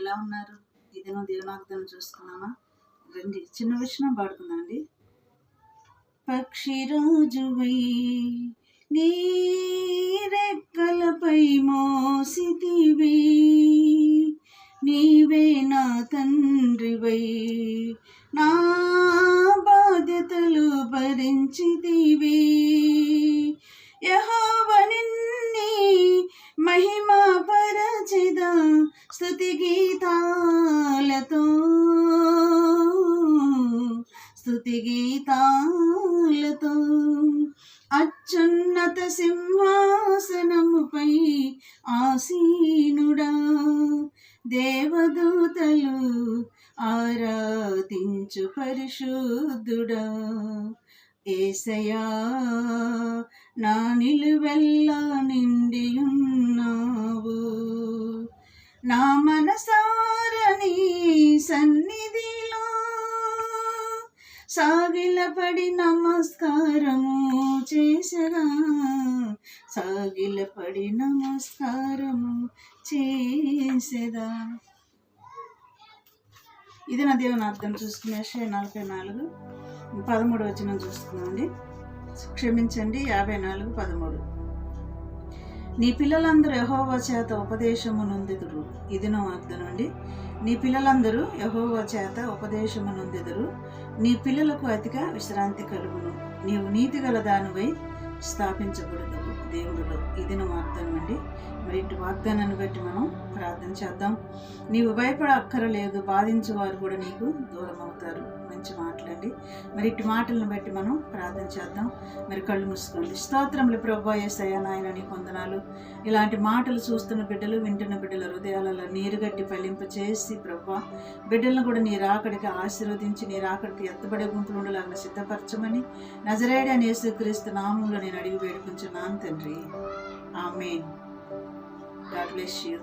ఎలా ఉన్నారు? ఇది నువ్వు దేవునాగ్దానం చూసుకున్నామా? రండి చిన్న విషయం పాడుకుందామండి. పక్షిరాజువై నీ రెక్కలపై మోసితివి, నీవే నా తండ్రివై నా బాధ్యతలు భరించితివి. యెహోవా నిన్నే మహిమా పరచెదా స్తుతి గీతాలతో, స్తుతి గీతాలతో. అత్యున్నత సింహాసనముపై ఆసీనుడా, దేవదూతలు ఆరాధించు పరిశుద్ధుడా. యేసయ్యా నా నిలువెల్లా నిండియున్నావు, నా మనసారని సన్నిధిలో సాగిలపడి నమస్కారము చేసరా, సాగిలపడి నమస్కారము చేసేదా. ఇది నా దేవుని అర్థం చూసుకునే 44:13 వచనం చూసుకున్నాండి. క్షమించండి, 54:13. నీ పిల్లలందరూ యెహోవా చేత ఉపదేశము నొందెదరు. ఇది నా అర్థం అండి. నీ పిల్లలందరూ యెహోవా చేత ఉపదేశము నొందెదరు. నీ పిల్లలకు అతిగా విశ్రాంతి కలుగును. నీవు నీతి గల దానివై స్థాపించబడదు దేవుడిలో. ఇది నా వాగ్దానం అండి. మరి ఇటు వాగ్దానాన్ని బట్టి మనం ప్రార్థన చేద్దాం. నీవు భయపడక్కరలేదు, బాధించేవారు కూడా నీకు దూరం అవుతారు. మంచి మాటలండి. మరి ఇటు మాటలను బట్టి మనం ప్రార్థన చేద్దాం. మరి కళ్ళు మూసుకోండి. స్తోత్రములు ప్రభువా యేసయ్యా, నాయన నీకు వందనాలు. ఇలాంటి మాటలు చూస్తున్న బిడ్డలు, వింటున్న బిడ్డల హృదయాలలో నీరుగట్టి ఫలింప చేసి ప్రభువా, బిడ్డలను కూడా నీ రాకడికి ఆశీర్వదించి నీ రాకడికి ఎత్తబడే గుంపులు ఉండలాగా సిద్ధపరచమని నజరేయుడైన యేసుక్రీస్తు నామములో నేను అడిగి వేడుకుంటున్నాను తండ్రి. ఆమేన్. God bless you.